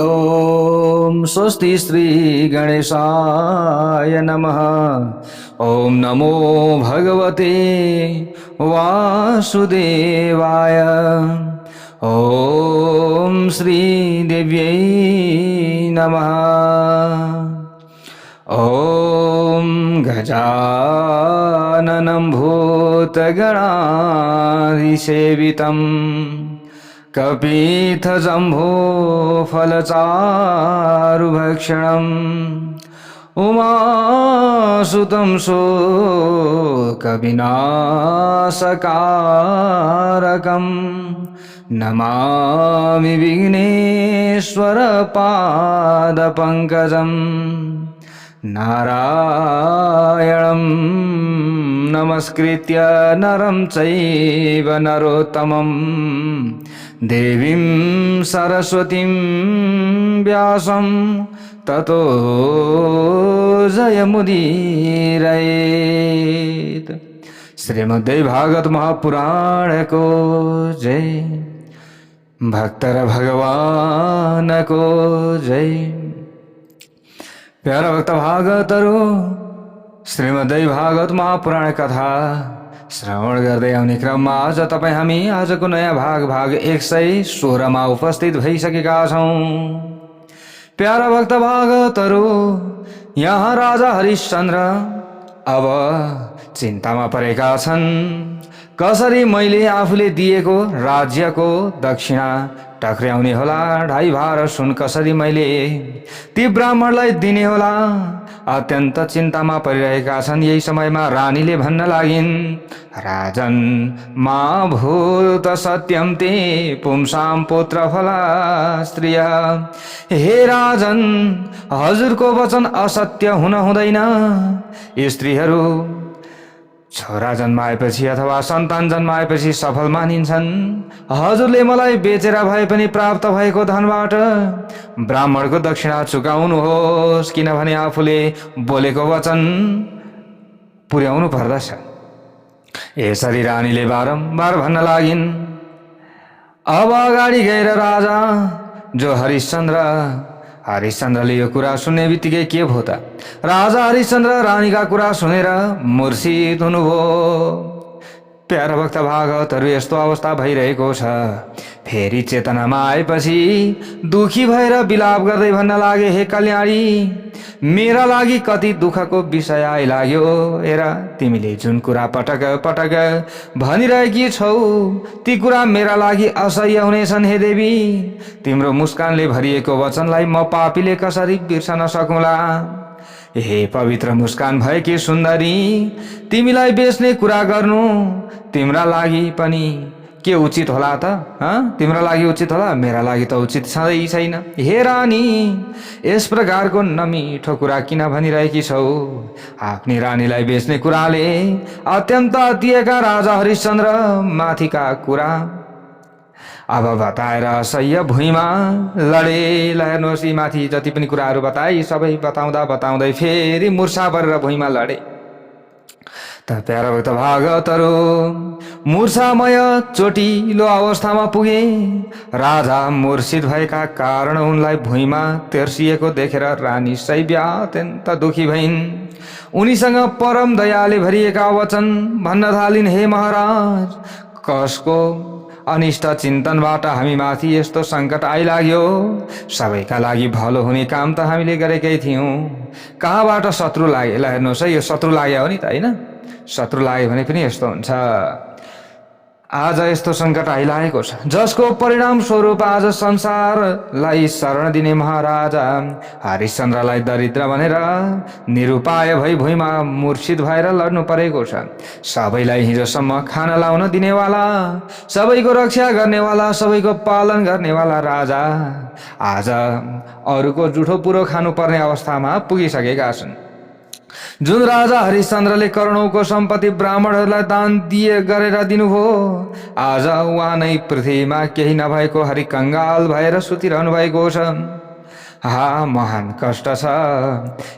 ओम स्वस्ति श्री गणेशाय नमः। ओम नमो भगवते वासुदेवाय। ओम श्री देव्यै नमः। ओम गजाननं भूतगणाधिसेवितं कपित्थजम्बो फलचारुभक्षणम् उमासुतं शोकविनाशकारकं नमामि विघ्नेश्वरपादपङ्कजं। नारायणं नमस्कृत्य नरं चैव नरोत्तमं देवीं सरस्वतीं व्यासं ततो जयमुदीरयेत्। श्रीमद्भागवत महापुराण को जय। भक्तर भगवान को जय। प्यारा भक्त भागवतहरू, श्रीमद्भागवत महापुराण कथा श्रवण गर्दै आउने क्रममा आज हामी आजको नयाँ भाग 116 मा उपस्थित भइसकेका छौं। प्यारा भक्त भागवतहरू, यहाँ राजा हरिश्चन्द्र अब चिन्तामा परेका छन्। कसरी मैले आफूले दिएको राज्यको दक्षिणा टक्र्याउने होला, 2.5 भार सुन कसरी मैले ती ब्राह्मणलाई दिने होला, अत्यन्त चिन्तामा परिरहेका छन्। यही समयमा रानीले भन्न लागिन्, राजन मा भूत सत्यम ते पुंसां पुत्र फला स्त्रिय। हे राजन, हजुरको वचन असत्य हुन हुँदैन। स्त्रीहरू छोरा जन्माएपछि अथवा सन्तान जन्माएपछि सफल मानिन्छन्। हजुरले मलाई बेचेर भए पनि प्राप्त भएको धनबाट ब्राह्मणको दक्षिणा चुकाउनुहोस्, किनभने आफूले बोलेको वचन पुर्याउनु पर्दछ। यसरी रानीले बारम्बार भन्न लागिन्। अब अगाडि गएर राजा जो हरिश्चन्द्रले यो कुरा सुन्ने बित्तिकै के भयो त, राजा हरिश्चन्द्र रानीका कुरा सुनेर मूर्छित हुनुभयो। प्यारा भक्त भागवतहरू, यस्तो अवस्था भइरहेको छ। फेरि चेतनामा आएपछि दुखी भएर बिलाप गर्दै भन्न लागे, हे कल्याणी, मेरा लागि कति दुःखको विषय आइलाग्यो। हेर, तिमीले जुन कुरा पटक पटक भनिरहेकी छौ ती कुरा मेरा लागि असह्य हुनेछन्। हे देवी, तिम्रो मुस्कानले भरिएको वचनलाई म पापीले कसरी बिर्सन सकौँला। हे पवित्र मुस्कान भएकी सुन्दरी, तिमीलाई बेच्ने कुरा गर्नु तिम्रा लागि पनि के उचित होला त? तिम्रा लागि उचित होला, मेरा लागि त उचित छँदै छैन। हे रानी, यस प्रकारको नमिठो कुरा किन भनिरहेकी छौ? आफ्नी रानीलाई बेच्ने कुराले अत्यन्त अतिएका राजा हरिश्चन्द्र माथिका कुरा अब बताएर असह्य भुइँमा लडे। हेर्नुहोस्, यी माथि जति पनि कुराहरू बताए सबै बताउँदै फेरि मूर्छा परेर भुइँमा लडे। त प्यारा भक्त भागवतहरू, मूर्छामय चोटिलो अवस्थामा पुगे। राजा मूर्छित भएका कारण उनलाई भुइँमा तेर्सिएको देखेर रानी शैब्या अत्यन्त दुखी भइन्। उनीसँग परम दयाले भरिएका वचन भन्न थालिन्। हे महाराज, कसको अनिष्ट चिन्तनबाट हामी माथि यस्तो सङ्कट आइलाग्यो? सबैका लागि भलो हुने काम त हामीले गरेकै थियौँ। कहाँबाट शत्रु लागे? ल हेर्नुहोस् है, यो शत्रु लाग्यो हो नि त, होइन? शत्रु लाग्यो भने पनि यस्तो हुन्छ। आज यस्तो सङ्कट आइलागेको छ, जसको परिणाम स्वरूप आज संसारलाई शरण दिने महाराजा हरिश्चन्द्रलाई दरिद्र भनेर निरुपाय भई भुइँमा मूर्छित भएर लड्नु परेको छ। सबैलाई हिजोसम्म खाना लाउन दिनेवाला, सबैको रक्षा गर्नेवाला, सबैको पालन गर्नेवाला राजा आज अरूको जुठो पुरो खानुपर्ने अवस्थामा पुगिसकेका छन्। जुन राजा हरिश्चन्द्रले करोडौंको सम्पत्ति ब्राह्मणहरूलाई दान गरेर दिनुभयो, आज उहाँ नै पृथ्वीमा केही नभएको हरिकङ्गाल भएर सुतिरहनु भएको छ। महान कष्ट छ।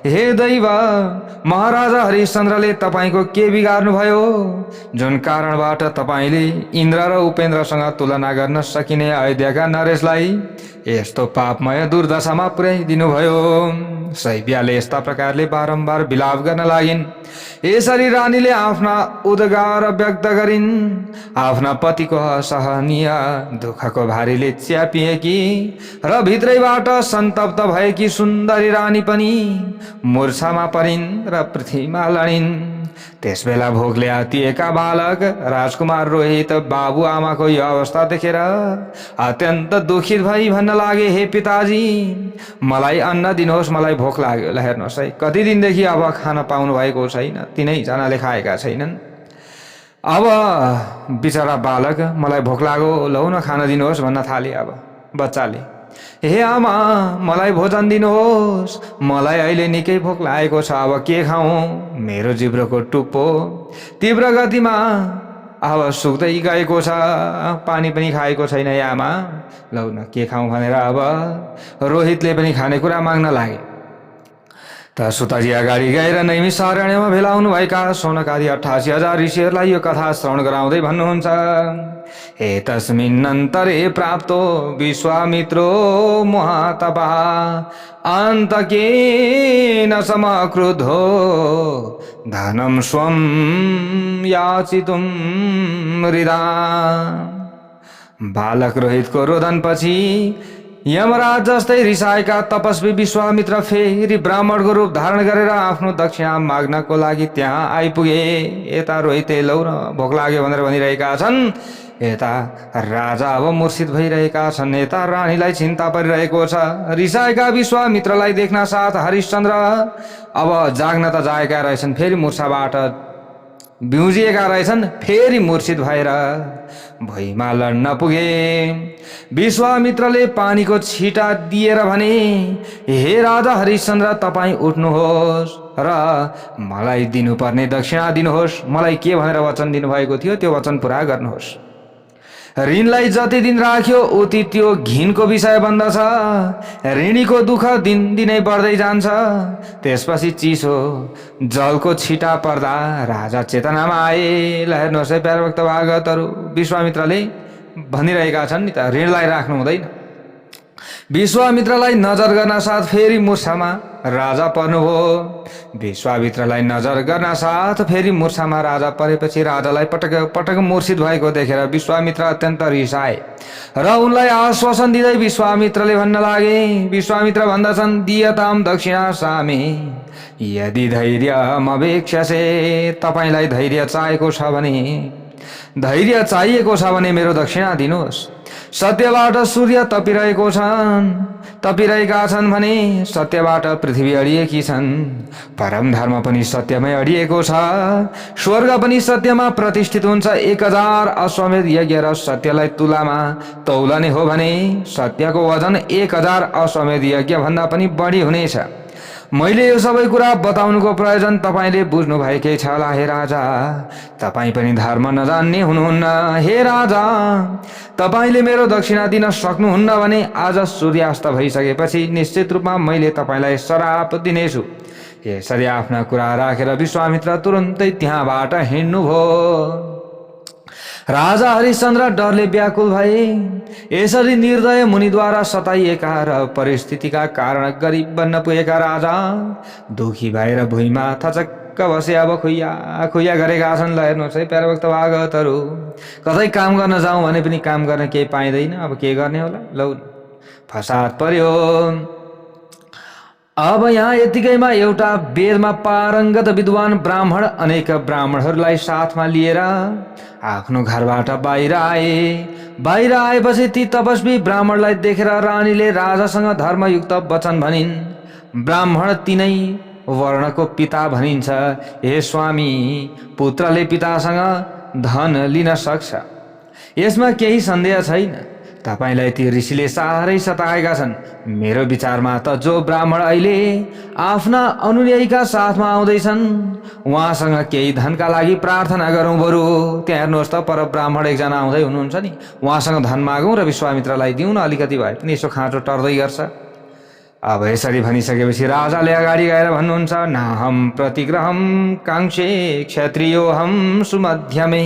हे दैव, महाराजा हरिश्चन्द्रले तपाईको के बिगार्नु भयो जुन कारणबाट तपाईले इन्द्र र उपेन्द्रसँग तुलना गर्न सकिने अयोध्याका नरेशलाई यस्तो पापमय दुर्दशामा पुर्याइदिनुभयो। शैब्याले यस्ता प्रकारले बारम्बार विलाप गर्न लागिन्। यसरी रानीले आफ्ना उद्गार व्यक्त गरिन्। आफ्ना पतिको असहनीय दुःखको भारीले च्यापिएकी र भित्रैबाट सन्तप्त भएकी सुन्दरी रानी पनि मूर्छामा परिन् र पृथ्वीमा लडिन्। त्यसबेला भोकले आतिएका बालक राजकुमार रोहित बाबुआमाको यो अवस्था देखेर अत्यन्त दुखित भई भन्न लागे, हे पिताजी, मलाई अन्न दिनुहोस्, मलाई भोक लाग्यो। ल हेर्नुहोस् है, कति दिनदेखि अब खान पाउनु भएको छैन, तिनैजनाले खाएका छैनन्। अब बिचरा बालक मलाई भोक लाग्यो, लौ न खान दिनुहोस् भन्न थाले। अब बच्चाले, हे आमा, मलाई भोजन दिनुहोस्, मलाई अहिले निकै भोक लागेको छ, अब के खाउँ? मेरो जिब्रोको टुप्पो तीव्र गतिमा अब सुक्दै गएको छ, पानी पनि खाएको छैन हे आमा, लौ न के खाउँ भनेर अब रोहितले पनि खानेकुरा माग्न लागे। त सुताजी अगाडि गएर नैमिषारण्यमा भेला हुनुभएका शौनकादि 88,000 ऋषिहरूलाई यो कथा श्रवण गराउँदै भन्नुहुन्छ, एतस्मिन्नन्तरे प्राप्तो विश्वामित्रो महातपः अन्तकेन समक्रुद्धो धनं स्वं याचितुं हृदा। बालक रोहितको रोदनपछि यमराज जस्तै रिसाएका तपस्वी विश्वामित्र फेरि ब्राह्मणको रूप धारण गरेर आफ्नो दक्षिणा माग्नको लागि त्यहाँ आइपुगे। यता रोहितले लौ न भोक लाग्यो भनेर भनिरहेका छन्, यता राजा अब मूर्छित भइरहेका छन्, यता रानीलाई चिन्ता परिरहेको छ। रिसाएका विश्वामित्रलाई देख्न साथ हरिश्चन्द्र अब जाग्न त जाएका रहेछन्, फेरि मूर्छाबाट बिउजिएका रहेछन्, फेरि मूर्छित भएर भुइँमा लड्न पुगे। विश्वामित्रले पानीको छिटा दिएर भने, हे राजा हरिश्चन्द्र, तपाईँ उठ्नुहोस् र मलाई दिनुपर्ने दक्षिणा दिनुहोस्। मलाई के भनेर वचन दिनुभएको थियो त्यो वचन पुरा गर्नुहोस्। ऋणलाई जति दिन राख्यो उति त्यो घिनको विषय बन्दछ। ऋणीको दुःख दिनदिनै बढ्दै जान्छ। त्यसपछि चिसो जलको छिटा पर्दा राजा चेतनामा आए। ल हेर्नुहोस् है प्यारे भक्त भागवतहरू, विश्वामित्रले भनिरहेका छन् नि त, ऋणलाई राख्नु हुँदैन। विश्वामित्रलाई नजर गर्न साथ फेरि मूर्छामा राजा पर्नुभयो। विश्वामित्रलाई नजर गर्न साथ फेरि मूर्छामा राजा परेपछि राजालाई पटक पटक मूर्छित भएको देखेर विश्वामित्र अत्यन्त रिसाए र उनलाई आश्वासन दिँदै विश्वामित्रले भन्न लागे। विश्वामित्र भन्दछन्, दियताम दक्षिणा सामे यदि धैर्यमवेक्ष्यसे। तपाईलाई धैर्य चाहिएको छ भने, धैर्य चाहिएको छ भने मेरो दक्षिणा दिनुहोस्। सत्यबाट सूर्य तपिरहेका छन् भने सत्यबाट पृथ्वी अडिएकी छन्। परम धर्म पनि सत्यमै अडिएको छ। स्वर्ग पनि सत्यमा प्रतिष्ठित हुन्छ। 1000 अश्वमेध यज्ञ र सत्यलाई तुलामा तौलने हो भने सत्यको वजन 1000 अश्वमेध यज्ञ भन्दा पनि बढी हुनेछ। मैले यो सबै कुरा बताउनुको प्रयोजन तपाईले बुझ्नु भएकै छ होला हे राजा। तपाई पनि धर्म नजान्ने हुनुहुन्न। हे राजा, तपाईले मेरो दक्षिणा दिन सक्नुहुन्न भने आज सूर्यास्त भइसकेपछि निश्चित रूपमा मैले तपाईलाई श्राप दिनेछु। यसरी आफ्ना कुरा राखेर विश्वामित्र तुरुन्तै त्यहाँबाट हिँड्नुभयो। राजा हरिश्चन्द्र डरले व्याकुल भए। यसरी निर्दय मुनिद्वारा सताइएका र परिस्थितिका कारण गरिब बन्न पुगेका राजा दुखी भएर भुइँमा थचक्क बसे। अब खुइया खुइया गरेका छन्। ल हेर्नुहोस् है प्यारे भक्त भागवतहरू, कतै काम गर्न जाउँ भने पनि काम गर्न केही पाइँदैन। अब के गर्ने होला? लौ फसाद पर्यो। अब यहाँ यतिकैमा एउटा वेदमा पारङ्गत विद्वान ब्राह्मण अनेक ब्राह्मणहरूलाई साथमा लिएर आफ्नो घरबाट बाहिर आए। बाहिर आएपछि ती तपस्वी ब्राह्मणलाई देखेर रानीले राजासँग धर्मयुक्त वचन भनिन्। ब्राह्मण तिनै वर्णको पिता भनिन्छ। हे स्वामी, पुत्रले पितासँग धन लिन सक्छ, यसमा केही सन्देह छैन। तपाईलाई ती ऋषिले साह्रै सताएका छन्। मेरो विचारमा त जो ब्राह्मण अहिले आफ्ना अनुयायीका साथमा आउँदैछन् उहाँसँग केही धनका लागि प्रार्थना गरौँ बरु। त्यहाँ हेर्नुहोस् त, पर ब्राह्मण एकजना आउँदै हुनुहुन्छ नि, उहाँसँग धन मागौँ र विश्वामित्रलाई दिउँ न। अलिकति भए पनि यसो खाँचो टर्दै गर्छ। अब यसरी भनिसकेपछि राजाले अगाडि गएर भन्नुहुन्छ, नाहम प्रतिग्रहम काङ्क्षे क्षत्रियोहम सुमध्यमे।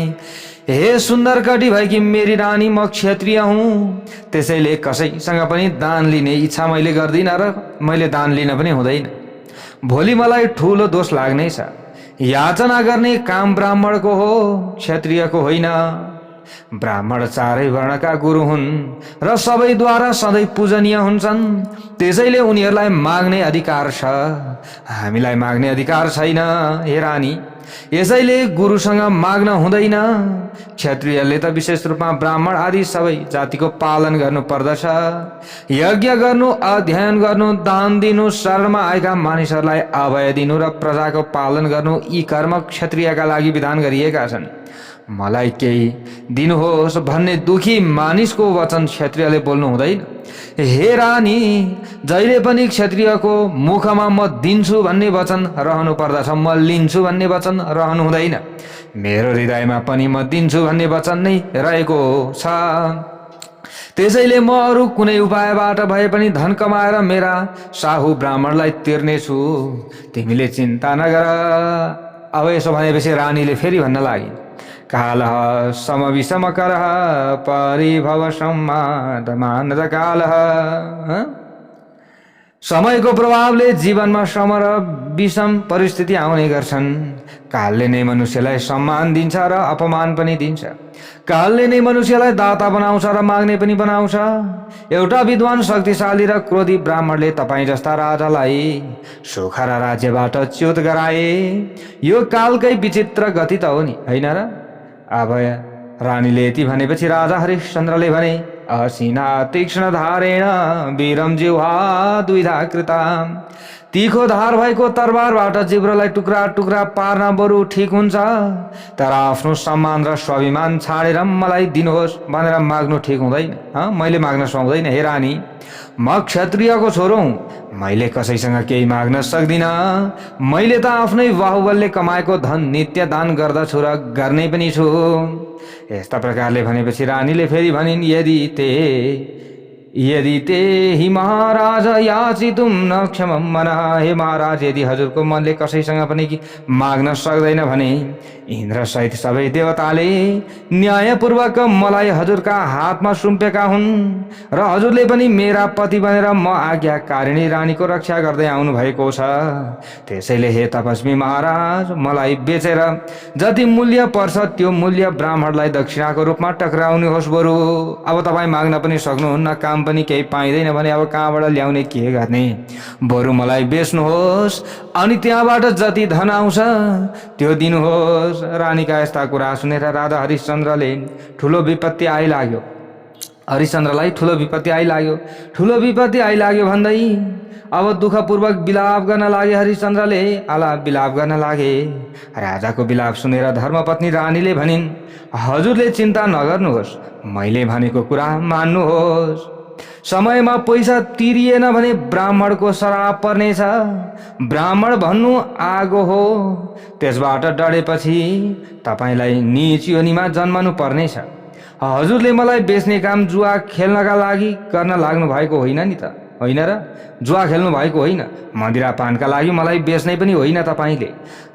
हे सुन्दर कटी भएकी मेरी रानी, म क्षत्रिय हुँ, त्यसैले कसैसँग पनि दान लिने इच्छा मैले गर्दिनँ र मैले दान लिन पनि हुँदैन। भोलि मलाई ठुलो दोष लाग्नेछ। याचना गर्ने काम ब्राह्मणको हो, क्षत्रियको होइन। ब्राह्मण चारै वर्णका गुरु हुन् र सबैद्वारा सधैँ पूजनीय हुन्छन्, त्यसैले उनीहरूलाई माग्ने अधिकार छ, हामीलाई माग्ने अधिकार छैन हे रानी। यसैले गुरुसँग माग्न हुँदैन। क्षत्रियले त विशेष रूपमा ब्राह्मण आदि सबै जातिको पालन गर्नु पर्दछ। यज्ञ गर्नु, अध्ययन गर्नु, दान दिनु, शरणमा आएका मानिसहरूलाई अभय दिनु र प्रजाको पालन गर्नु, यी कर्म क्षत्रियका लागि विधान गरिएका छन्। मलाई केही दिनुहोस् भन्ने दुखी मानिसको वचन क्षत्रियले बोल्नु हुँदैन। हे रानी, जहिले पनि क्षत्रियको मुखमा म दिन्छु भन्ने वचन रहनु पर्दछ, म लिन्छु भन्ने वचन रहनु हुँदैन। मेरो हृदयमा पनि म दिन्छु भन्ने वचन नै रहेको छ। त्यसैले म अरू कुनै उपायबाट भए पनि धन कमाएर मेरा साहु ब्राह्मणलाई तिर्नेछु, तिमीले चिन्ता नगर। अब यसो भनेपछि रानीले फेरि भन्न लागि, कालः समविषमकरः परिभव सम्मानद कालः। समयको प्रभावले जीवनमा सम र विषम परिस्थिति आउने गर्छन्। कालले नै मनुष्यलाई सम्मान दिन्छ र अपमान पनि दिन्छ। कालले नै मनुष्यलाई दाता बनाउँछ र माग्ने पनि बनाउँछ। एउटा विद्वान, शक्तिशाली र क्रोधी ब्राह्मणले तपाईँ जस्ता राजालाई सुख र राज्यबाट च्युत गराए। यो कालकै विचित्र गति त हो नि, होइन र? अब रानीले यति भनेपछि राजा हरिश्चन्द्रले भने, असिना तीक्ष्ण धारेण वीरम जिह्वा द्विधा कृता। तीखो धार भएको तरबारबाट जिब्रोलाई टुक्रा टुक्रा पार्न बरु ठिक हुन्छ, तर आफ्नो सम्मान र स्वाभिमान छाडेर मलाई दिनुहोस् भनेर माग्नु ठिक हुँदैन। मैले माग्न सक्दैन हे रानी, म क्षत्रियको छोरो हुँ, मैले कसैसँग केही माग्न सक्दिनँ। मैले त आफ्नै बाहुबलले कमाएको धन नित्य दान गर्दछु र गर्ने पनि छु। यस्ता प्रकारले भनेपछि रानीले फेरि भनिन्, यदि ते हि महाराज याचितुम न क्षमम मनः। हे महाराज, यदि हजुरको मनले कसैसँग पनि माग्न सक्दैन भने इन्द्र सहित सबै देवताले न्यायपूर्वक मलाई हजुरका हातमा सुम्पेका हुन् र हजुरले पनि मेरा पति बनेर म आज्ञाकारिणी रानीको रक्षा गर्दै आउनु भएको छ। त्यसैले हे तपस्वी महाराज, मलाई बेचेर जति मूल्य पर्छ त्यो मूल्य ब्राह्मणलाई दक्षिणाको रूपमा टक्राउनुहोस् बरु। अब तपाईँ माग्न पनि सक्नुहुन्न, काम पनि केही पाइँदैन भने अब कहाँबाट ल्याउने, के गर्ने? बरु मलाई बेच्नुहोस् अनि त्यहाँबाट जति धन आउँछ त्यो दिनुहोस्। रानीका यस्ता कुरा सुनेर राजा हरिश्चन्द्रले ठुलो विपत्ति आइलाग्यो। हरिश्चन्द्रलाई ठुलो विपत्ति आइलाग्यो भन्दै अब दुःखपूर्वक विलाप गर्न लागे। हरिश्चन्द्रले विलाप गर्न लागे। राजाको विलाप सुनेर धर्मपत्नी रानीले भनिन्, हजुरले चिन्ता नगर्नुहोस्, मैले भनेको कुरा मान्नुहोस्। समयमा पैसा तिरिएन भने ब्राह्मणको श्राप पर्नेछ। ब्राह्मण भन्नु आगो हो, त्यसबाट डढेपछि तपाईलाई नीच योनिमा जन्मनु पर्नेछ। हजुरले मलाई बेच्ने काम जुवा खेल्नका लागि गर्न लाग्नु भएको होइन नि त, होइन र? जुवा खेल्नु भएको होइन, मदिरापानका लागि मलाई बेच्ने पनि होइन तपाईले।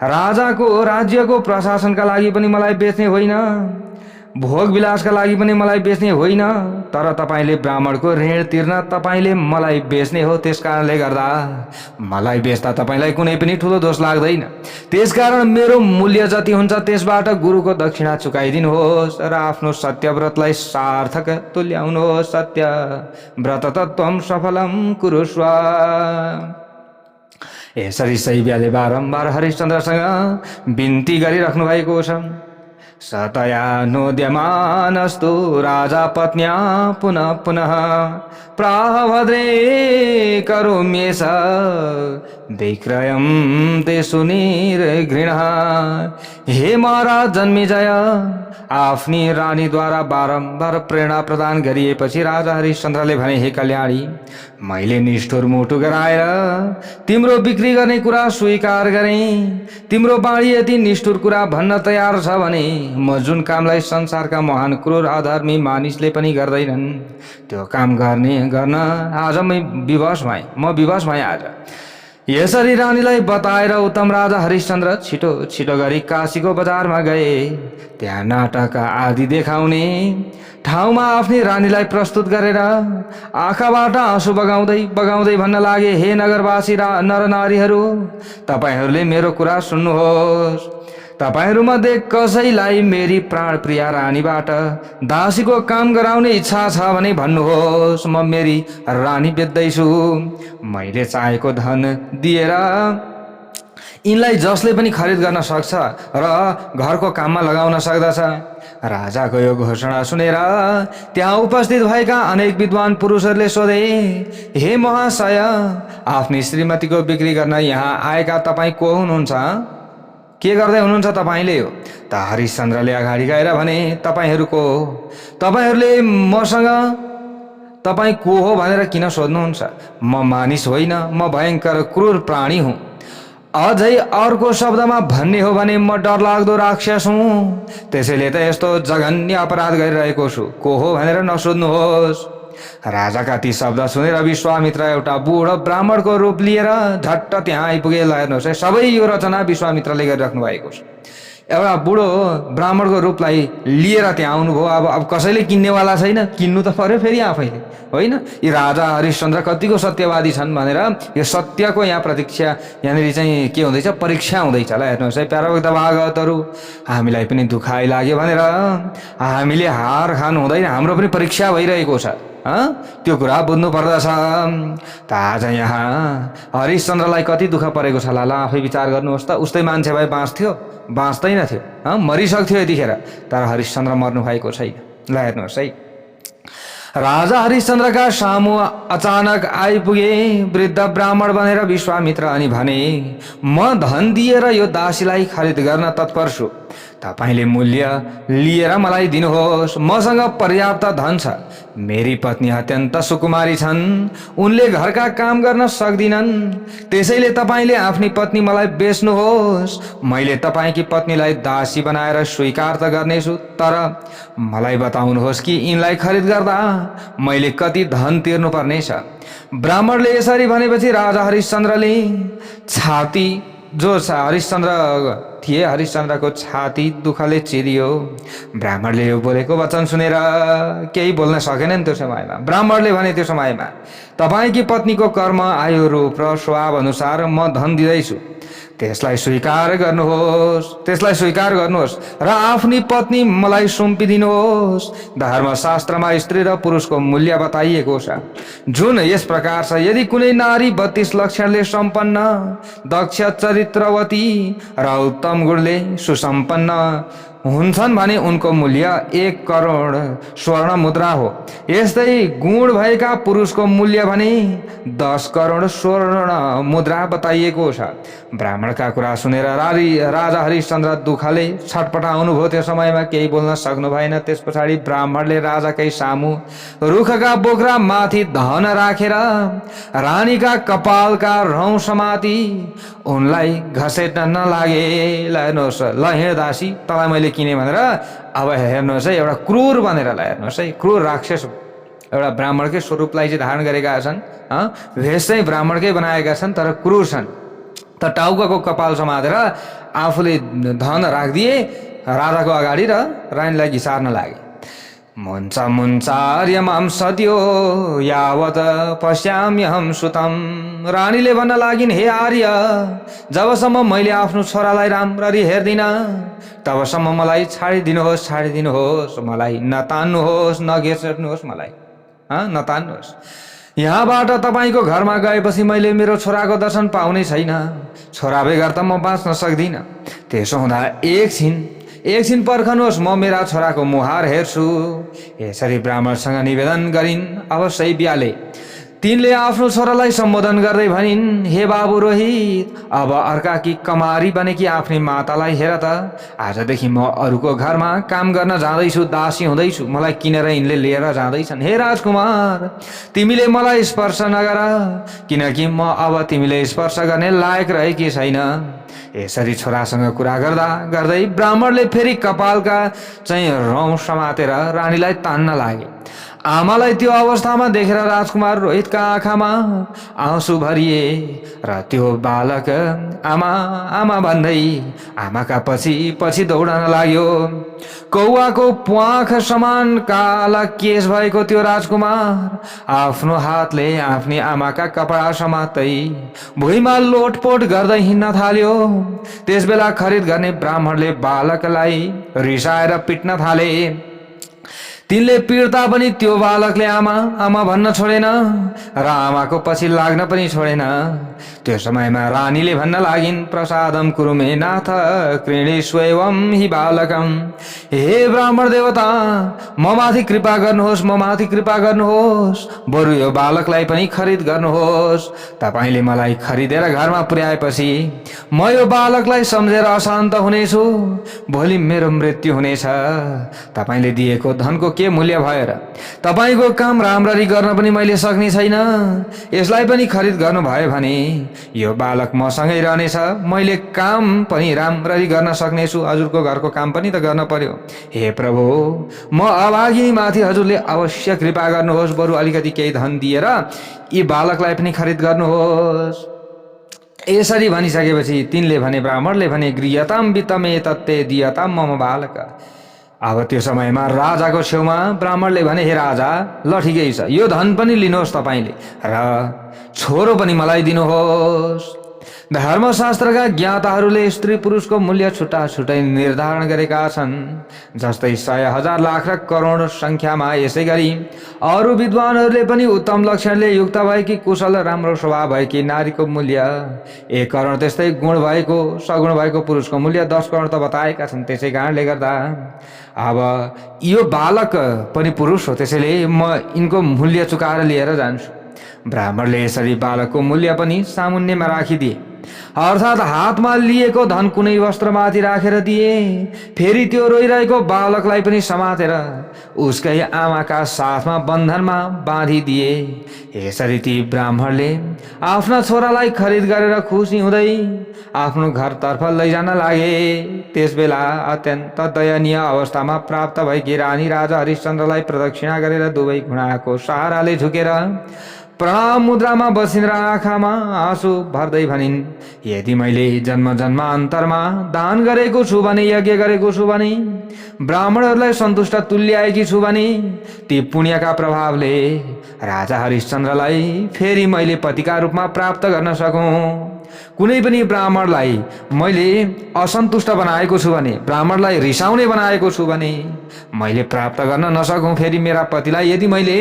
राजाको राज्यको प्रशासनका लागि पनि मलाई बेच्ने होइन, भोग विलासका लागि पनि मलाई बेच्ने होइन, तर तपाईले ब्राह्मणको ऋण तिर्न तपाईले मलाई बेच्ने हो। त्यसकारणले गर्दा मलाई बेच्दा तपाईलाई कुनै पनि ठुलो दोष लाग्दैन। त्यसकारण मेरो मूल्य जति हुन्छ त्यसबाट गुरुको दक्षिणा चुकाइदिनुहोस् र आफ्नो सत्यव्रतलाई सार्थक तुल्याउनुहोस्। सत्य व्रत तत्त्वम सफलम कुरुस्व। यसरी शैव्यले बारम्बार हरिश्चन्द्रसँग बिन्ती गरिराख्नु भएको छ। सतया नोद्यमानस्तु राजा पत्न्या पुनः पुनः प्राह भद्रे करोम्येष विक्रयम ते सुनिर घृणा। हे महाराज जन्मेजय, आफ्नी रानीद्वारा बारम्बार प्रेरणा प्रदान गरिएपछि राजा हरिश्चन्द्रले भने, हे कल्याणी, मैले निष्ठुर मुटु गराएर तिम्रो बिक्री गर्ने कुरा स्वीकार गरेँ। तिम्रो बाणी यति निष्ठुर कुरा भन्न तयार छ भने म जुन कामलाई संसारका महान क्रूर अधर्मी मानिसले पनि गर्दैनन् त्यो काम गर्न आज म विवश भएँ आज। यसरी रानीलाई बताएर उत्तम राजा हरिश्चन्द्र छिटो छिटो गरी काशीको बजारमा गए। त्यहाँ नाटक आदि देखाउने ठाउँमा आफ्नी रानीलाई प्रस्तुत गरेर आँखाबाट आँसु बगाउँदै भन्न लागे, हे नगरवासी नर नारीहरू, तपाईहरूले मेरो कुरा सुन्नुहोस्। तपाईहरूमध्ये कसैलाई मेरी प्राण प्रिया रानीबाट दासीको काम गराउने इच्छा छ भने भन्नुहोस्, म मेरी रानी बेच्दैछु। मैले चाहेको धन दिएर यिनलाई जसले पनि खरिद गर्न सक्छ र घरको काममा लगाउन सक्दछ। राजाको यो घोषणा सुनेर त्यहाँ उपस्थित भएका अनेक विद्वान पुरुषहरूले सोधे, हे महाशय, आफ्नी श्रीमतीको बिक्री गर्न यहाँ आएका तपाईँ को हुनुहुन्छ? के गर्दै हुनुहुन्छ तपाईँले? हो त हरिश्चन्द्रले अगाडि गएर भने, तपाईँहरूले मसँग तपाईँ को हो भनेर किन सोध्नुहुन्छ? म मानिस होइन, म भयङ्कर क्रूर प्राणी हुँ। अझै अर्को शब्दमा भन्ने हो भने म डरलाग्दो राक्षस हुँ। त्यसैले त यस्तो जघन्य अपराध गरिरहेको छु। को हो भनेर नसोध्नुहोस्। राजाका ती शब्द सुनेर विश्वामित्र एउटा बुढो ब्राह्मणको रूप लिएर झट्ट त्यहाँ आइपुगे। हेर्नुहोस् है, सबै यो रचना विश्वामित्रले गरिराख्नु भएको छ। एउटा बुढो ब्राह्मणको रूपलाई लिएर त्यहाँ आउनुभयो। अब कसैले किन्नेवाला छैन, किन्नु त पर्यो फेरि आफैले, होइन? यी राजा हरिश्चन्द्र कतिको सत्यवादी छन् भनेर यो सत्यको यहाँ प्रतीक्षा, यहाँनिर चाहिँ के हुँदैछ, परीक्षा हुँदैछ। ल हेर्नुहोस् है प्यारा भक्त भागवतहरू, हामीलाई पनि दुःख आइलाग्यो भनेर हामीले हार खानु हुँदैन, हाम्रो पनि परीक्षा भइरहेको छ। त्यो कुरा बुझ्नु पर्दछ। त आज यहाँ हरिश्चन्द्रलाई कति दुःख परेको छ ल आफै विचार गर्नुहोस् त। उस्तै मान्छे भए बाँच्दैन थियो, मरिसक्थ्यो यतिखेर, तर हरिश्चन्द्र मर्नु भएको छैन। ल हेर्नुहोस् है, राजा हरिश्चन्द्रका सामु अचानक आइपुगे वृद्ध ब्राह्मण बनेर विश्वामित्र अनि भने, म धन दिएर यो दासीलाई खरिद गर्न तत्पर छु। तपाईले मूल्य लिएर मलाई दिनुहोस्। मसँग पर्याप्त धन छ। मेरी पत्नी अत्यन्त सुकुमारी छन्, उनले घरका काम गर्न सक्दिनन्। त्यसैले तपाईले आफ्नी पत्नी मलाई बेच्नुहोस्। मैले तपाईकी पत्नीलाई दासी बनाएर स्वीकार त गर्नेछु, तर मलाई बताउनुहोस् कि यिनलाई खरिद गर्दा मैले कति धन तिर्नु पर्नेछ। ब्राह्मणले यसरी भनेपछि राजा हरिश्चन्द्रले छाती जो हरिश्चन्द्र थिए, हरिश्चन्द्रको छाती दुःखले चिरियो। ब्राह्मणले यो बोलेको वचन सुनेर केही बोल्न सकेनन्। त्यो समयमा ब्राह्मणले भने, त्यो समयमा तपाईकी पत्नीको कर्म, आयु, रूप र स्वभाव अनुसार म धन दिँदैछु। त्यसलाई स्वीकार गर्नुहोस् र आफ्नी पत्नी मलाई सुम्पिदिनुहोस्। धर्मशास्त्रमा स्त्री र पुरुषको मूल्य बताइएको छ, जुन यस प्रकार छ। यदि कुनै नारी 32 लक्षणले सम्पन्न, दक्ष चरित्रवती र उत्तम गुणले सुसम्पन्न हुन्छन् भने उनको मूल्य 1 करोड स्वर्ण मुद्रा हो। यस्तै गुण भएका पुरुषको मूल्य भने 10 करोड स्वर्ण मुद्रा बताइएको छ। ब्राह्मणका कुरा सुनेर राजा हरिश्चन्द्र दुःखले छटपटाउनु भयो। त्यो समयमा केही बोल्न सक्नु भएन। त्यस पछाडि ब्राह्मणले राजाकै सामु रुखका बोक्रा माथि धन राखेर रानीका कपालका रौँ समाती उनलाई घसेट्न नलागे। हेर्नुहोस्, ल हिँड दासी, तँलाई मैले किने भनेर। अब हेर्नुहोस् है, एउटा क्रूर बनेर, ल हेर्नुहोस् है, क्रूर राक्षस एउटा ब्राह्मणकै स्वरूपलाई चाहिँ धारण गरेका छन्। भेष चाहिँ ब्राह्मणकै बनाएका छन्, तर क्रूर छन्। त टाउकाको कपाल समातेर आफूले धन राखिदिए राजाको अगाडि र रानीलाई घिसार्न लागे। मुञ्चार्यमां सद्यो यावत पश्याम्यहं सुतम। रानीले भन्न लागिन्, हे आर्य, जबसम्म मैले आफ्नो छोरालाई राम्ररी हेर्दिन तबसम्म मलाई छाडिदिनुहोस्। मलाई नतान्नुहोस्, नघेर्नुहोस्, मलाई नतान्नुहोस्। यहाँबाट तपाईँको घरमा गएपछि मैले मेरो छोराको दर्शन पाउने छैन। छोरा बेगर त म बाँच्न सक्दिनँ। त्यसो हुँदा एकछिन पर्खनुहोस्, म मेरा छोराको मुहार हेर्छु। यसरी ब्राह्मणसँग निवेदन गरिन्। अवश्य बिहाले तिनले आफ्नो छोरालाई सम्बोधन गर्दै भनिन्, हे बाबु रोहित, अब अर्काकी कमारी बनेकी आफ्नी मातालाई हेर त। आजदेखि म अरूको घरमा काम गर्न जाँदैछु, दासी हुँदैछु। मलाई किनेर यिनले लिएर जाँदैछन्। हे राजकुमार, तिमीले मलाई स्पर्श नगर, किनकि म अब तिमीले स्पर्श गर्ने लायक रहेकी छैन। यसरी छोरासँग कुरा गर्दा गर्दै ब्राह्मणले फेरि कपालका चाहिँ रौँ समातेर रानीलाई तान्न लागे। आमालाई त्यो अवस्थामा देखेर राजकुमार रोहितका आँखामा आँसु भरिए र त्यो बालक आमा आमा भन्दै आमाका पछि पछि दौडन लाग्यो। कौवाको प्वाख समान काला केस भएको त्यो राजकुमार आफ्नो हातले आफ्नी आमाका कपडा समात्दै भुइँमा लोटपोट गर्दै हिँड्न थाल्यो। त्यसबेला खरिद गर्ने ब्राह्मणले बालकलाई रिसाएर पिट्न थाले। तिनले पिट्दा पनि त्यो बालकले आमा आमा भन्न छोडेन र आमाको पछि लाग्न पनि छोडेन। त्यो समयमा रानीले भन्न लागिन्, प्रसादम कुरु मे नाथ कृणीष्वेवं हि बालकम। हे ब्राह्मण देवता, म माथि कृपा गर्नुहोस्, म माथि कृपा गर्नुहोस्, बरु यो बालकलाई पनि खरिद गर्नुहोस्। तपाईले मलाई खरिदेर घरमा पुर्याएपछि म यो बालकलाई सम्झेर अशान्त हुनेछु। भोलि मेरो मृत्यु हुनेछ। तपाईले दिएको धनको के मूल्य भएर? तपाईको काम राम्ररी गर्न पनि मैले सक्ने छैन। यसलाई पनि खरिद गर्नु भयो भने यो बालक मसँगै रहनेछ। मैले काम पनि राम्ररी गर्न सक्नेछु। हजुरको घरको काम पनि त गर्न पर्यो। हे प्रभु, म अभागिनी माथि हजुरले अवश्य कृपा गर्नुहोस्। बरु अलिकति केही धन दिएर यी बालकलाई पनि खरिद गर्नुहोस्। यसरी भनिसकेपछि तिनले भने, ब्राह्मणले भने, गृहताम वित्तमे तत्ते दियताम मम बालक। अब त्यो समयमा राजाको छेउमा ब्राह्मणले भने, हे राजा, ल ठिकै छ, यो धन पनि लिनुहोस् तपाईँले र छोरो पनि मलाई दिनुहोस्। धर्मशास्त्रका ज्ञाताहरूले स्त्री पुरुषको मूल्य छुट्टा छुट्टै निर्धारण गरेका छन्। जस्तै 100, 1000, लाख र करोड संख्यामा। यसै गरी अरू विद्वानहरूले पनि उत्तम लक्षणले युक्त भएकी, कुशल राम्रो स्वभाव भएकी नारीको मूल्य 1 करोड, त्यस्तै गुण भएको सगुण भएको पुरुषको मूल्य 10 करोड त बताएका छन्। त्यसै कारणले गर्दा अब यो बालक पनि पुरुष हो, त्यसैले म यिनको मूल्य चुकाएर लिएर जान्छु। ब्राह्मणले यसरी बालकको मूल्य पनि सामुन्नेमा राखिदिए, अर्थात् हातमा लिएको धन कुनै वस्त्रमाथि राखेर दिए। फेरि त्यो रोइरहेको बालकलाई पनि समातेर उसकै आमाका साथमा बन्धनमा बाँधिदिए। यसरी ती ब्राह्मणले आफ्ना छोरालाई खरिद गरेर खुसी हुँदै आफ्नो घरतर्फ लैजान लागे। त्यसबेला अत्यन्त दयनीय अवस्थामा प्राप्त भएकी रानी राजा हरिश्चन्द्रलाई प्रदक्षिणा गरेर दुवै घुँडाको सहाराले झुकेर प्रणाम मुद्रामा बसिन र आँखामा आँसु भर्दै भनिन्, यदि मैले जन्म जन्मान्तरमा दान गरेको छु भने, यज्ञ गरेको छु भने, ब्राह्मणहरूलाई सन्तुष्ट तुल्याएकी छु भने, ती पुण्यका प्रभावले राजा हरिश्चन्द्रलाई फेरि मैले पतिका रूपमा प्राप्त गर्न सकौँ। कुनै पनि ब्राह्मणलाई मैले असन्तुष्ट बनाएको छु भने, ब्राह्मणलाई रिसाउने बनाएको छु भने मैले प्राप्त गर्न नसकौँ। फेरि मेरा पतिलाई यदि मैले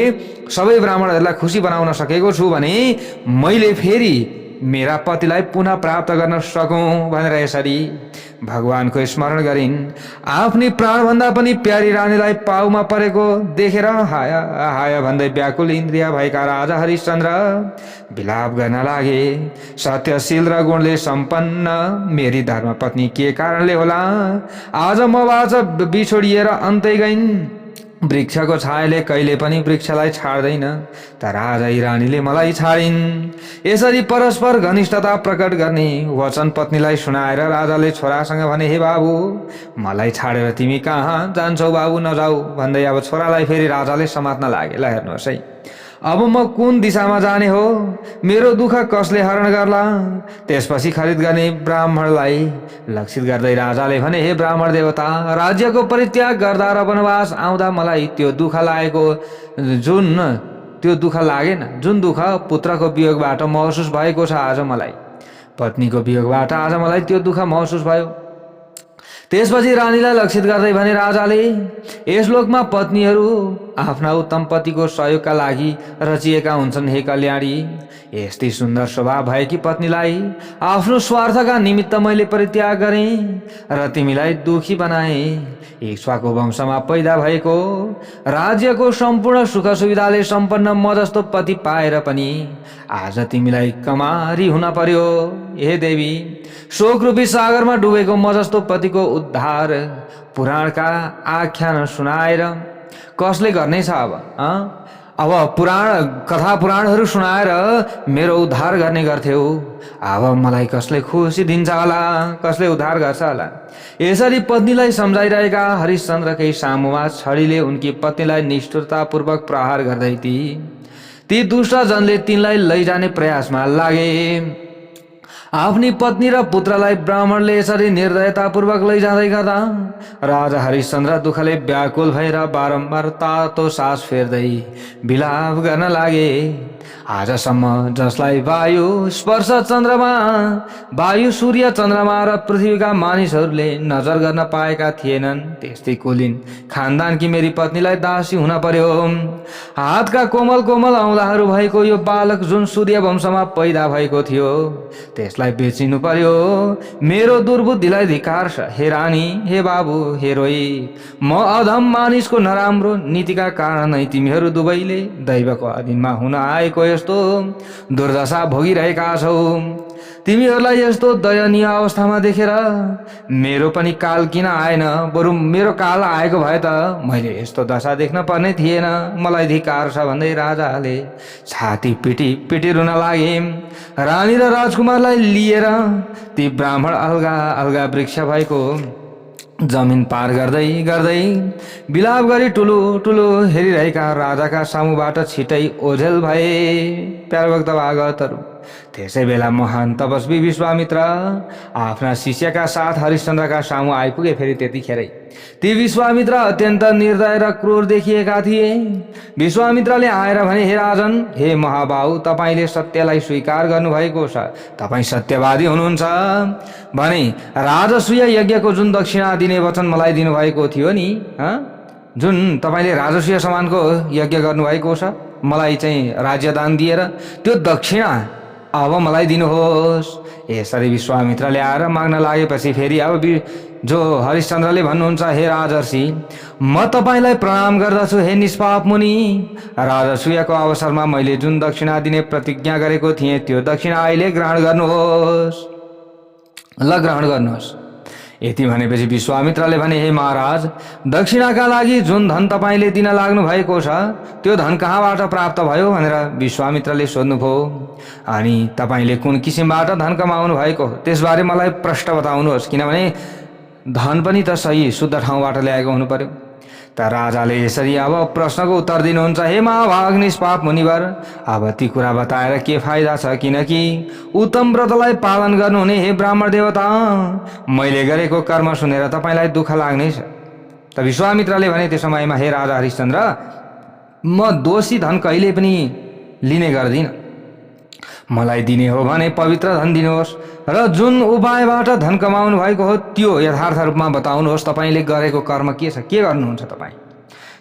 सबै ब्राह्मणहरूलाई खुसी बनाउन सकेको छु भने मैले फेरि मेरा पतिलाई पुनः प्राप्त गर्न सकौँ भनेर यसरी भगवानको स्मरण गरिन्। आफ्नी प्राणभन्दा पनि प्यारी रानीलाई पाउमा परेको देखेर हाय हाय भन्दै व्याकुल इन्द्रिय भएका राजा हरिश्चन्द्र विलाप गर्न लागे। सत्यशील र गुणले सम्पन्न मेरी धर्मपत्नी के कारणले होला आज मबाट बिछोडिएर अन्तै गइन्। वृक्षको छायाले कहिले पनि वृक्षलाई छाड्दैन, तर आज रानीले मलाई छाडिन्। यसरी परस्पर घनिष्ठता प्रकट गर्ने वचन पत्नीलाई सुनाएर राजाले छोरासँग भने, हे बाबु, मलाई छाडेर तिमी कहाँ जान्छौ बाबु, नजाऊ भन्दै अब छोरालाई फेरि राजाले समात्न लागे। ल हेर्नुहोस् है, अब म कुन दिशामा जाने हो, मेरो दुःख कसले हरण गर्ला। त्यसपछि खरिद गर्ने ब्राह्मणलाई लक्षित गर्दै राजाले भने, हे ब्राह्मण देवता, राज्यको परित्याग गर्दा र वनवास आउँदा मलाई त्यो दुःख लागेको त्यो दुःख लागेन, जुन दुःख पुत्रको वियोगबाट महसुस भएको छ आज मलाई, पत्नीको वियोगबाट आज मलाई त्यो दुःख महसुस भयो। त्यसपछि रानीलाई लक्षित गर्दै भने राजाले, यस लोकमा पत्नीहरू आफ्ना उत्तम पतिको सहयोगका लागि रचिएका हुन्छन्। हे कल्याणी, यस्तै सुन्दर स्वभाव भएकी पत्नीलाई आफ्नो स्वार्थका निमित्त मैले परित्याग गरेँ र तिमीलाई दुखी बनाएँ। इक्ष्वाकु वंशमा पैदा भएको, राज्यको सम्पूर्ण सुख सुविधाले सम्पन्न म जस्तो पति पाएर पनि आज तिमीलाई कमारी हुन पर्यो। हे देवी, शोकरूपी सागरमा डुबेको म जस्तो पतिको उद्धार पुराणका आख्यान सुनाएर कसले गर्नेछ? अब कथा पुराणहरू सुनाएर मेरो उद्धार गर्ने गर्थ्यौ। अब मलाई कसले खुसी दिन्छ होला, कसले उद्धार गर्छ होला? यसरी पत्नीलाई सम्झाइरहेका हरिश्चन्द्रकै सामुमा छडीले उनकी पत्नीलाई निष्ठुरतापूर्वक प्रहार गर्दै ती दुष्टजनले तिनलाई लैजाने प्रयासमा लागे। आफ्नी पत्नी र पुत्रलाई ब्राह्मणले यसरी निर्दयतापूर्वक लैजाँदै गर्दा राजा हरिश्चन्द्र दुःखले व्याकुल भएर बारम्बार तातो सास फेर्दै विलाप गर्न लागे। आजसम्म जसलाई वायु स्पर्श चन्द्रमा, वायु सूर्य चन्द्रमा र पृथ्वीका मानिसहरूले नजर गर्न पाएका थिएनन्, त्यस्तै कुलीन खानदानकी मेरी पत्नीलाई दासी हुन पर्यो। हातका कोमल कोमल औँलाहरू भएको यो बालक जुन सूर्य वंशमा पैदा भएको थियो, त्यसलाई बेचिनु पर्यो। मेरो दुर्बुद्धिलाई धिक्कार छ। हे रानी, हे बाबु, हे रोहित, म अधम मानिसको नराम्रो नीतिका कारण नै तिमीहरू दुवैले दैवको अधीनमा हुन आएको यस्तो दुर्दशा भोगिरहेका छौ। तिमीहरूलाई यस्तो दयनीय अवस्थामा देखेर मेरो पनि काल किन आएन? बरु मेरो काल आएको भए त मैले यस्तो दशा देख्न पर्ने थिएन। मलाई धिक्कार छ भन्दै राजाले छाती पिटी पिटी रुन लागे। रानी र राजकुमारलाई लिएर ती ब्राह्मण अलगा अलगा वृक्ष भएको जमिन पार गर्दै गर्दै विलाप गरी ठुलो ठुलो हेरिरहेका राजाका सामुबाट छिटै ओझेल भए। प्यारे भक्त भागवतहरू, त्यसै बेला महान तपस्वी विश्वामित्र आफ्ना शिष्यका साथ हरिश्चन्द्रका सामु आइपुगे। फेरि त्यतिखेरै ती विश्वामित्र अत्यन्त निर्दय र क्रूर देखिएका थिए। विश्वामित्रले आएर भने, हे राजन, हे महाबाहु, तपाईले सत्यलाई स्वीकार गर्नुभएको छ, तपाईँ सत्यवादी हुनुहुन्छ भने राजसूय यज्ञको जुन दक्षिणा दिने वचन मलाई दिनुभएको थियो नि, जुन तपाईले राजसूय समानको यज्ञ गर्नुभएको छ, मलाई चाहिँ राज्यदान दिएर त्यो दक्षिणा अब मलाई दिनुहोस्। यसरी विश्वामित्रले आएर माग्न लागेपछि फेरि अब जो हरिश्चन्द्रले भन्नुहुन्छ, हे राजर्षि, म तपाईलाई प्रणाम गर्दछु। हे निष्पाप मुनि, राजसूयको अवसरमा मैले जुन दक्षिणा दिने प्रतिज्ञा गरेको थिएँ त्यो दक्षिणा अहिले ग्रहण गर्नुहोस्। ल, ग्रहण गर्नुहोस्। यति भनेपछि विश्वामित्रले भने, हे महाराज, दक्षिणाका लागि जुन धन तपाईले दिन लाग्नु भएको छ त्यो धन कहाँबाट प्राप्त भयो भनेर विश्वामित्रले सोध्नुभयो। अनि तपाईले कुन किसिमबाट धन कमाउनु भएको त्यसबारे मलाई प्रश्न बताउनुहोस्, किनभने धन पनि त सही शुद्ध ठाउँबाट ल्याएको हुनु पर्यो। त राजाले यसरी अब प्रश्नको उत्तर दिनुहुन्छ, हे महाभाग निष्पाप मुनिवर, अब ती कुरा बताएर के फाइदा छ, किनकि उत्तम व्रतलाई पालन गर्नुहुने हे ब्राह्मण देवता, मैले गरेको कर्म सुनेर तपाईलाई दुःख लाग्नेछ। त विश्वामित्रले भने, त्यो समयमा, हे राजा हरिश्चन्द्र, म दोषी धन कहिले पनि लिने गर्दिन। मलाई दिने हो भने पवित्र धन दिनुहोस् र जुन उपायबाट धन कमाउनु भएको हो त्यो यथार्थ रूपमा बताउनुहोस्। तपाईँले गरेको कर्म के छ, के गर्नुहुन्छ तपाईँ?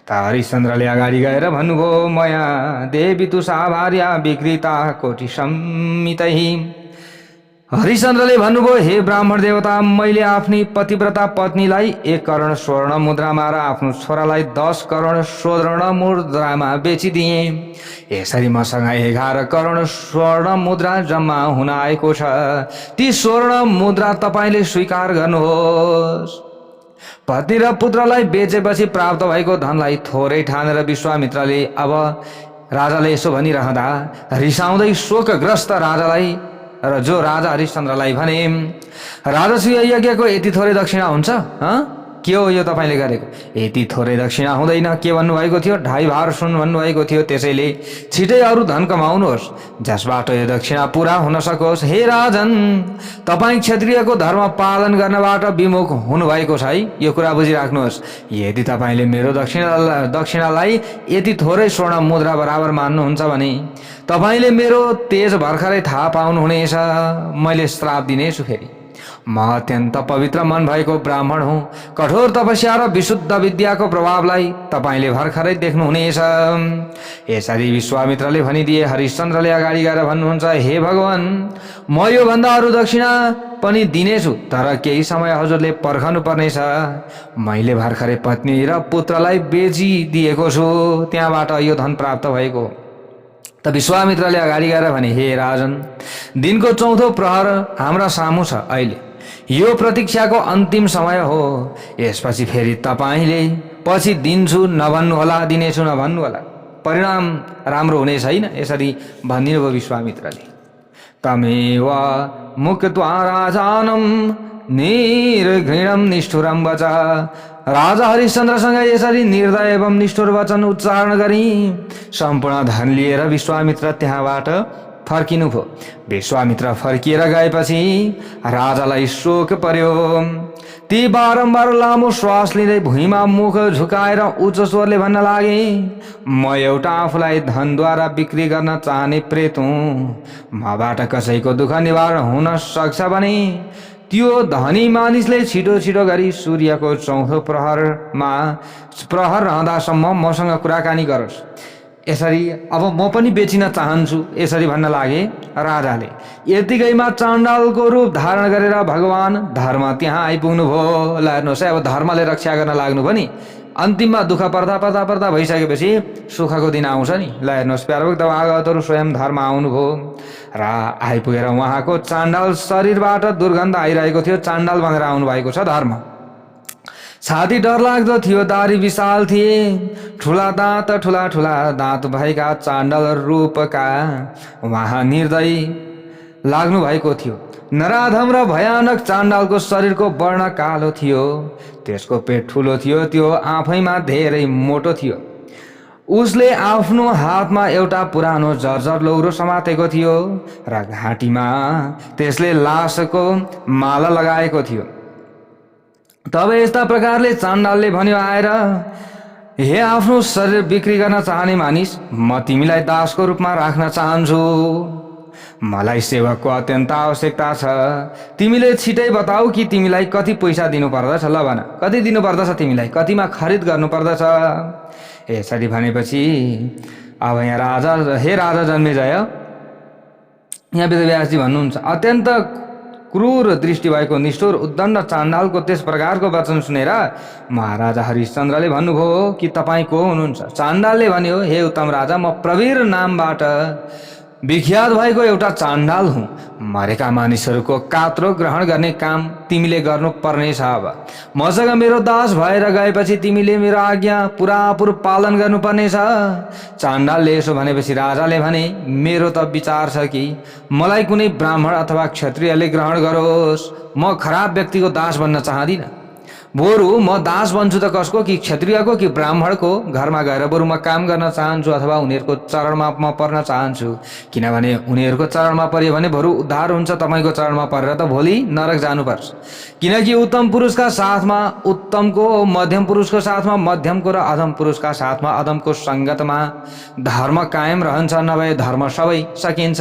त हरिश्चन्द्रले अगाडि गएर भन्नुभयो, मया देवी तुषा भार्या विकृता कोटि सम्मितै। हरिश्चन्द्रले भन्नुभयो, हे ब्राह्मण देवता, मैले आफ्नी पतिव्रता पत्नीलाई 1 करोड स्वर्ण मुद्रामा र आफ्नो छोरालाई 10 करोड स्वर्ण मुद्रामा बेचिदिएँ। यसरी मसँग 11 करोड स्वर्ण मुद्रा जम्मा हुन आएको छ। ती स्वर्ण मुद्रा तपाईँले स्वीकार गर्नुहोस्। पत्नी र पुत्रलाई बेचेपछि प्राप्त भएको धनलाई थोरै ठानेर विश्वामित्रले अब राजाले यसो भनिरहँदा रिसाउँदै शोकग्रस्त राजालाई र जो राजा हरिश्चन्द्रलाई भने, राजसूय यज्ञको यति थोरै दक्षिणा हुन्छ? के हो यो तपाईँले गरेको? यति थोरै दक्षिणा हुँदैन। के भन्नुभएको थियो? 2.5 भार सुन भन्नुभएको थियो। त्यसैले छिटै अरू धन कमाउनुहोस् जसबाट यो दक्षिणा पुरा हुन सकोस्। हे राजन, तपाईँ क्षत्रियको धर्म पालन गर्नबाट विमुख हुनुभएको छ है, यो कुरा बुझिराख्नुहोस्। यदि तपाईँले मेरो दक्षिणालाई यति थोरै स्वर्ण मुद्रा बराबर मान्नुहुन्छ भने तपाईँले मेरो तेज भर्खरै थाहा पाउनुहुनेछ। मैले श्राप दिनेछु। फेरि म अत्यन्त पवित्र मन भएको ब्राह्मण हुँ। कठोर तपस्या र विशुद्ध विद्याको प्रभावलाई तपाईँले भर्खरै देख्नुहुनेछ। यसरी विश्वामित्रले भनिदिए। हरिश्चन्द्रले अगाडि गएर भन्नुहुन्छ, हे भगवान, म योभन्दा अरू दक्षिणा पनि दिनेछु, तर केही समय हजुरले पर्खनु पर्नेछ। मैले भर्खरै पत्नी र पुत्रलाई बेचिदिएको छु, त्यहाँबाट यो धन प्राप्त भएको। त विश्वामित्रले अगाडि गएर भने, हे राजन, दिनको चौथो प्रहर हाम्रा सामु छ। अहिले यो प्रतीक्षाको अन्तिम समय हो। यसपछि फेरि तपाईँले पछि दिन्छु नभन्नुहोला, दिनेछु नभन्नुहोला, परिणाम राम्रो हुने छैन। यसरी भनिदिनु भयो विश्वामित्रले। तमेव मुक्त्वा राजानं निर्घृणं निष्ठुरं वचा। राजा हरिश्चन्द्रसँग यसरी निर्दय एवं निष्ठुर वचन उच्चारण गरी सम्पूर्ण धन लिएर विश्वामित्र त्यहाँबाट फर्किनुभयो। विश्वामित्र फर्किएर गएपछि राजालाई शोक पर्यो। ती बारम्बार लामो श्वास लिँदै भुइँमा मुख झुकाएर उच्च स्वरले भन्न लागे, म एउटा आफूलाई धनद्वारा बिक्री गर्न चाहने प्रेत हुँ। मबाट कसैको दुःख निवारण हुन सक्छ भने त्यो धनी मानिसले छिटो छिटो गरी सूर्यको चौथो प्रहर रहँदासम्म मसँग कुराकानी गरोस्। यसरी अब म पनि बेचिन चाहन्छु, यसरी भन्न लागे राजाले। यतिकैमा चाण्डालको रूप धारण गरेर भगवान धर्म त्यहाँ आइपुग्नु भयो। ल हेर्नुहोस् है, अब धर्मले रक्षा गर्न लाग्नु भयो नि। अन्तिममा दुःख पर्दा पर्दा पर्दा भइसकेपछि सुखको दिन आउँछ नि। ल हेर्नुहोस्, प्यारोक्त भागवतहरू स्वयं धर्म आउनुभयो र आइपुगेर उहाँको चाण्डाल शरीरबाट दुर्गन्ध आइरहेको थियो। चाण्डाल भनेर आउनु भएको छ धर्म। छाती डरलाग्दो थियो, दारी विशाल थिए, ठुला दाँत भएका चाण्डाल रूपका उहाँ निर्दयी लाग्नु भएको थियो। नराधम र भयानक चाण्डालको शरीरको वर्ण कालो थियो, त्यसको पेट ठुलो थियो, त्यो आफैमा धेरै मोटो थियो। उसले आफ्नो हातमा एउटा पुरानो जर्जर लौरो समातेको थियो र घाँटीमा त्यसले लासको माला लगाएको थियो। तब यस्ता प्रकारले चाण्डालले भन्यो आएर, हे आफ्नो शरीर बिक्री गर्न चाहने मानिस, म तिमीलाई दासको रूपमा राख्न चाहन्छु। मलाई सेवकको अत्यन्त आवश्यकता छ। तिमीले छिटै बताऊ कि तिमीलाई कति पैसा दिनु पर्दछ। ल भन, कति दिनु पर्दछ, तिमीलाई कतिमा खरिद गर्नु पर्दछ। यसरी भनेपछि अब यहाँ राजा, हे राजा जन्मेजय, यहाँ वेदव्यासजी भन्नुहुन्छ, अत्यन्त क्रूर दृष्टि भएको निष्ठुर उद्दण्ड चाण्डालको त्यस प्रकारको वचन सुनेर महाराजा हरिश्चन्द्रले भन्नुभयो कि तपाईँ को हुनुहुन्छ। चाण्डालले भन्यो, हे उत्तम राजा, म प्रवीर नामबाट विख्यात भएको एउटा चाण्डाल हुँ। मरेका मानिसहरूको कात्रो ग्रहण गर्ने काम तिमीले गर्नु पर्नेछ। अब मसँग मेरो दास भएर गएपछि तिमीले मेरो आज्ञा पुरापुर पालन गर्नुपर्नेछ। चाण्डालले यसो भनेपछि राजाले भने, मेरो त विचार छ कि मलाई कुनै ब्राह्मण अथवा क्षत्रियले ग्रहण गरोस्। म खराब व्यक्तिको दास बन्न चाहदिनँ। बरु म दास बन्छु त कसको, कि क्षत्रियको कि ब्राह्मणको घरमा गएर बरु म काम गर्न चाहन्छु अथवा उनीहरूको चरणमा म पर्न चाहन्छु। किनभने उनीहरूको चरणमा पर्यो भने बरु उद्धार हुन्छ। तपाईँको चरणमा परेर त भोलि नरक जानुपर्छ। किनकि उत्तम पुरुषका साथमा उत्तमको, मध्यम पुरुषको साथमा मध्यमको र अधम पुरुषका साथमा अधमको सङ्गतमा धर्म कायम रहन्छ, नभए धर्म सबै सकिन्छ।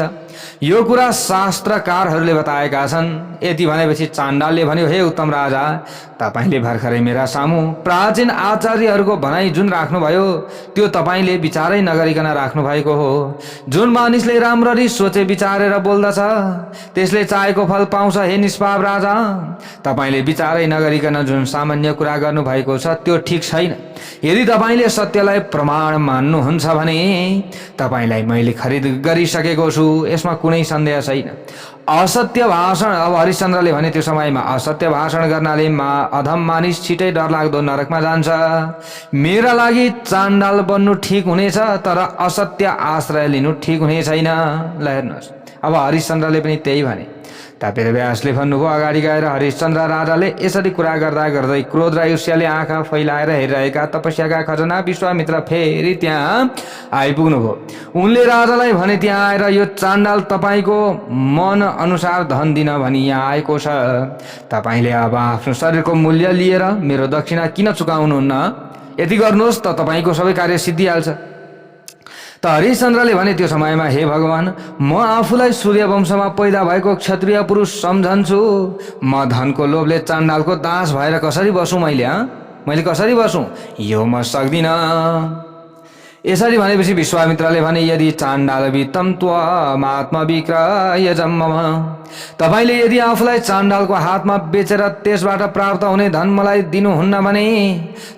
यो कुरा शास्त्रकारहरूले बताएका छन्। यति भनेपछि चाण्डालले भन्यो, हे उत्तम राजा, तपाईँले भर्खरै मेरा सामु प्राचीन आचार्यहरूको भनाइ जुन राख्नुभयो त्यो तपाईँले विचारै नगरिकन राख्नु भएको हो। जुन मानिसले राम्ररी सोचे विचारेर बोल्दछ त्यसले चाहेको फल पाउँछ। हे निष्पाप राजा, तपाईँले विचारै नगरिकन जुन सामान्य कुरा गर्नुभएको छ त्यो ठिक छैन। यदि तपाईँले सत्यलाई प्रमाण मान्नुहुन्छ भने तपाईँलाई मैले खरिद गरिसकेको छु, यसमा कुनै सन्देह छैन। असत्य भाषण, अब हरिश्चन्द्रले भने त्यो समयमा असत्य भाषण गर्नाले अधम मानिस छिटै डरलाग्दो नरकमा जान्छ। मेरा लागि चाण्डाल बन्नु ठिक हुनेछ, तर असत्य आश्रय लिनु ठिक हुने छैन। ल हेर्नुहोस्, अब हरिश्चन्द्रले पनि त्यही भने। वेदव्यासले भन्नुभयो, अगाडि गएर हरिश्चन्द्र राजाले यसरी कुरा गर्दा गर्दै क्रोध र ईर्ष्याले आँखा फैलाएर हेरिरहेका तपस्याका खजना विश्वामित्र फेरि त्यहाँ आइपुग्नुभयो। उनले राजालाई भने, त्यहाँ आएर यो चाण्डाल तपाईँको मन अनुसार धन दिन भनी यहाँ आएको छ। तपाईँले अब आफ्नो शरीरको मूल्य लिएर मेरो दक्षिणा किन चुकाउनुहुन्न? यति गर्नुहोस् त तपाईँको सबै कार्य सिद्धिहाल्छ। त हरिश्चन्द्रले भने त्यो समयमा हे भगवान म आफूलाई सूर्यवंशमा पैदा भएको क्षत्रिय पुरुष सम्झन्छु। म धनको लोभले चाण्डालको दास भएर कसरी बसुँ मैले कसरी बसुँ? यो म सक्दिनँ। यसरी भनेपछि विश्वामित्रले भने यदि चाण्डाल वित्तम त्वमात्मविक्रयजं मम, तपाईले यदि आफूलाई चाण्डालको हातमा बेचेर त्यसबाट प्राप्त हुने धन मलाई दिनुहुन्न भने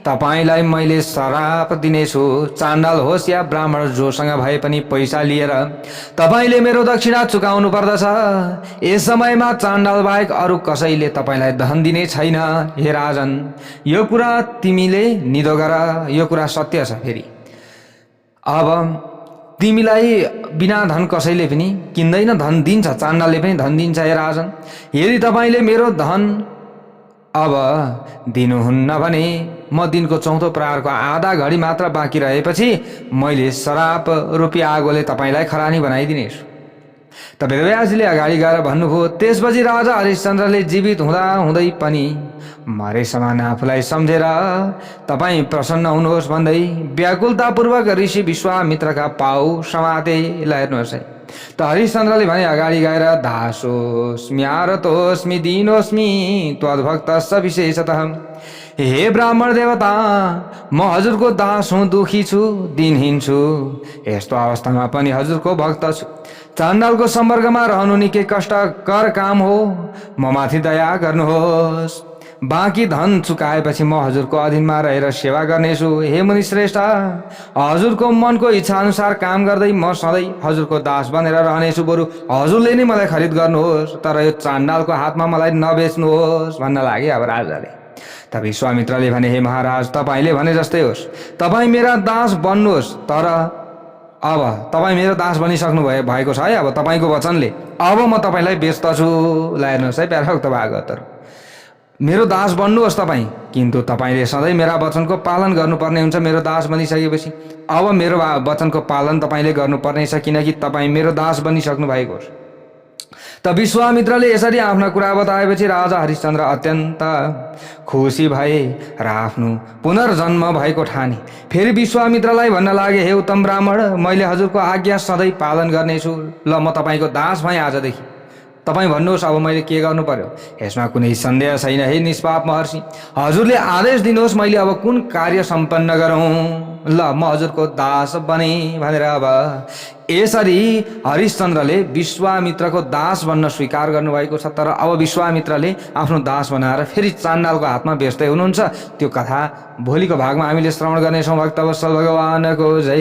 तपाईलाई मैले श्राप दिनेछु। चाण्डाल होस् या ब्राह्मण जोसँग भए पनि पैसा लिएर तपाईले मेरो दक्षिणा चुकाउनु पर्दछ। यस समयमा चाण्डाल बाहेक अरू कसैले तपाईलाई धन दिने छैन। हे राजन, यो कुरा तिमीले निदो गर, यो कुरा सत्य छ। फेरि अब तिमीलाई बिना धन कसैले पनि किन्दैन, धन दिन्छ, चाण्डालले पनि धन दिन्छ। हे राजन, यदि तपाईले मेरो धन अब दिनुहुन्न भने म दिनको चौथो प्रहरको आधा घडी मात्र बाँकी रहेपछि मैले श्राप रूपी आगोले तपाईलाई खरानी बनाइदिनेछु। त वेदव्यासजीले अगाडि गएर भन्नुभयो। त्यसपछि राजा हरिश्चन्द्रले जीवित हुँदा हुँदै पनि मरे समान आफूलाई सम्झेर तपाईँ प्रसन्न हुनुहोस् भन्दै व्याकुलतापूर्वक ऋषि विश्वामित्रका पाउ समाते। ल हेर्नुहोस् है, त हरिश्चन्द्रले भने अगाडि गएर दासोस्मि आरतोस्मि दीनोस्मि त्वद्भक्तस्य विशेषतः। हे ब्राह्मण देवता, म हजुरको दास हुँ, दुखी छु, दिनहीन छु। यस्तो अवस्थामा पनि हजुरको भक्त छु। चाण्डालको सम्पर्कमा रहनु निकै कष्टकर काम हो, म माथि दया गर्नुहोस्। बाँकी धन चुकाएपछि म हजुरको अधीनमा रहेर सेवा गर्नेछु। हे मुनि श्रेष्ठ, हजुरको मनको इच्छा अनुसार काम गर्दै म सधैँ हजुरको दास बनेर रहनेछु। बरु हजुरले नै मलाई खरिद गर्नुहोस्, तर यो चाण्डालको हातमा मलाई नबेच्नुहोस् भन्न लागे। अब राजाले त विश्वामित्रले भने हे महाराज, तपाईँले भने जस्तै होस्, तपाईँ मेरा दास बन्नुहोस्। तर अब तपाईँ मेरो दास बनिसक्नु भएको छ है। अब तपाईँको वचनले अब म तपाईँलाई बेच्दछु। ल हेर्नुहोस् है प्यारा भागवतहरू, मेरो दास बन्नुहोस् तपाईँ, किन्तु तपाईँले सधैँ मेरा वचनको पालन गर्नुपर्ने हुन्छ। मेरो दास बनिसकेपछि अब मेरो वचनको पालन तपाईँले गर्नुपर्ने छ, किनकि तपाईँ मेरो दास बनिसक्नु भएको हो। त विश्वामित्रले यसरी आफ्ना कुरा बताएपछि राजा हरिश्चन्द्र अत्यन्त खुसी भए र आफ्नो पुनर्जन्म भएको ठाने। फेरि विश्वामित्रलाई भन्न लागे, हे उत्तम ब्राह्मण, मैले हजुरको आज्ञा सधैँ पालन गर्नेछु। ल म तपाईँको दास भएँ आजदेखि। तपाईँ भन्नुहोस् अब मैले के गर्नु पर्यो? यसमा कुनै सन्देह छैन। हे निष्पाप महर्षि, हजुरले आदेश दिनुहोस्, मैले अब कुन कार्य सम्पन्न गरौँ? ल म हजुरको दास बने भनेर अब यसरी हरिश्चन्द्रले विश्वामित्रको दास बन्न स्वीकार गर्नुभएको छ। तर अब विश्वामित्रले आफ्नो दास बनाएर फेरि चाण्डालको हातमा बेच्दै हुनुहुन्छ। त्यो कथा भोलिको भागमा हामीले श्रवण गर्नेछौँ। भक्तवत्सल भगवानको जय।